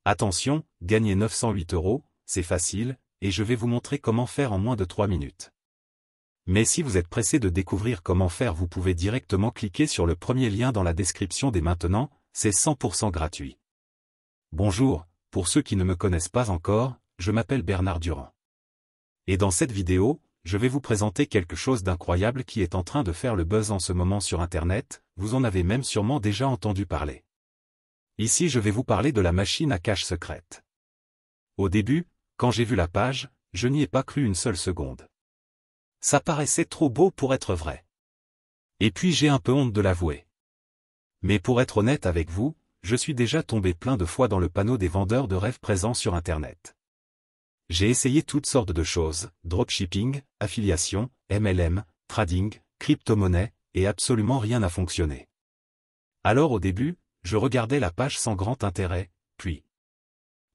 Attention, gagner 908 €, c'est facile, et je vais vous montrer comment faire en moins de 3 minutes. Mais si vous êtes pressé de découvrir comment faire, vous pouvez directement cliquer sur le premier lien dans la description dès maintenant, c'est 100% gratuit. Bonjour, pour ceux qui ne me connaissent pas encore, je m'appelle Bernard Durand. Et dans cette vidéo, je vais vous présenter quelque chose d'incroyable qui est en train de faire le buzz en ce moment sur Internet, vous en avez même sûrement déjà entendu parler. Ici je vais vous parler de la machine à cache secrète. Au début, quand j'ai vu la page, je n'y ai pas cru une seule seconde. Ça paraissait trop beau pour être vrai. Et puis j'ai un peu honte de l'avouer. Mais pour être honnête avec vous, je suis déjà tombé plein de fois dans le panneau des vendeurs de rêves présents sur Internet. J'ai essayé toutes sortes de choses, dropshipping, affiliation, MLM, trading, crypto-monnaie, et absolument rien n'a fonctionné. Alors au début, je regardais la page sans grand intérêt, puis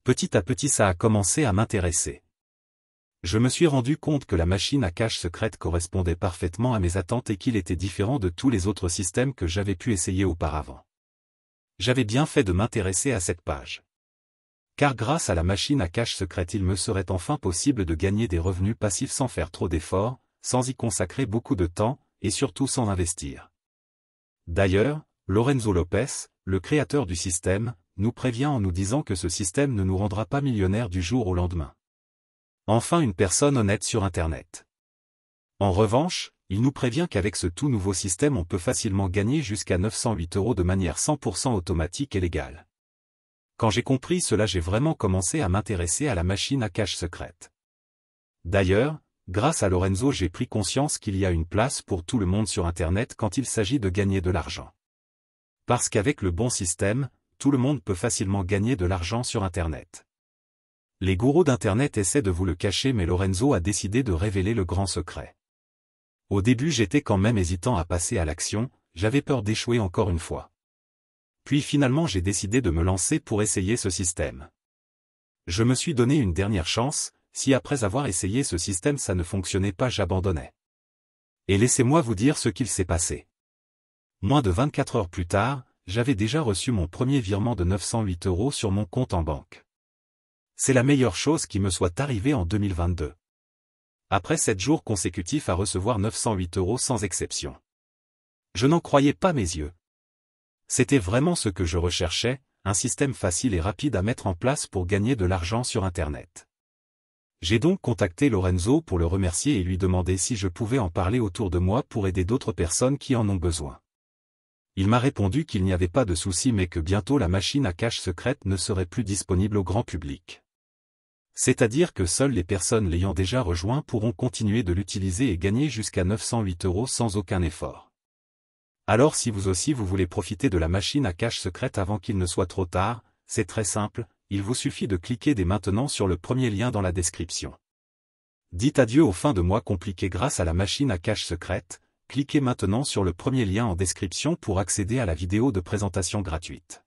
petit à petit ça a commencé à m'intéresser. Je me suis rendu compte que la machine à cache secrète correspondait parfaitement à mes attentes et qu'il était différent de tous les autres systèmes que j'avais pu essayer auparavant. J'avais bien fait de m'intéresser à cette page. Car grâce à la machine à cache secrète il me serait enfin possible de gagner des revenus passifs sans faire trop d'efforts, sans y consacrer beaucoup de temps, et surtout sans investir. D'ailleurs, Lorenzo Lopez, le créateur du système, nous prévient en nous disant que ce système ne nous rendra pas millionnaires du jour au lendemain. Enfin une personne honnête sur Internet. En revanche, il nous prévient qu'avec ce tout nouveau système on peut facilement gagner jusqu'à 908 € de manière 100% automatique et légale. Quand j'ai compris cela, j'ai vraiment commencé à m'intéresser à la machine à cache secrète. D'ailleurs, grâce à Lorenzo, j'ai pris conscience qu'il y a une place pour tout le monde sur Internet quand il s'agit de gagner de l'argent. Parce qu'avec le bon système, tout le monde peut facilement gagner de l'argent sur Internet. Les gourous d'Internet essaient de vous le cacher, mais Lorenzo a décidé de révéler le grand secret. Au début j'étais quand même hésitant à passer à l'action, j'avais peur d'échouer encore une fois. Puis finalement j'ai décidé de me lancer pour essayer ce système. Je me suis donné une dernière chance, si après avoir essayé ce système ça ne fonctionnait pas, j'abandonnais. Et laissez-moi vous dire ce qu'il s'est passé. Moins de 24 heures plus tard, j'avais déjà reçu mon premier virement de 908 € sur mon compte en banque. C'est la meilleure chose qui me soit arrivée en 2022. Après 7 jours consécutifs à recevoir 908 € sans exception. Je n'en croyais pas mes yeux. C'était vraiment ce que je recherchais, un système facile et rapide à mettre en place pour gagner de l'argent sur Internet. J'ai donc contacté Lorenzo pour le remercier et lui demander si je pouvais en parler autour de moi pour aider d'autres personnes qui en ont besoin. Il m'a répondu qu'il n'y avait pas de souci mais que bientôt la machine à cache secrète ne serait plus disponible au grand public. C'est-à-dire que seules les personnes l'ayant déjà rejoint pourront continuer de l'utiliser et gagner jusqu'à 908 € sans aucun effort. Alors si vous aussi vous voulez profiter de la machine à cache secrète avant qu'il ne soit trop tard, c'est très simple, il vous suffit de cliquer dès maintenant sur le premier lien dans la description. Dites adieu aux fins de mois compliquées grâce à la machine à cache secrète, cliquez maintenant sur le premier lien en description pour accéder à la vidéo de présentation gratuite.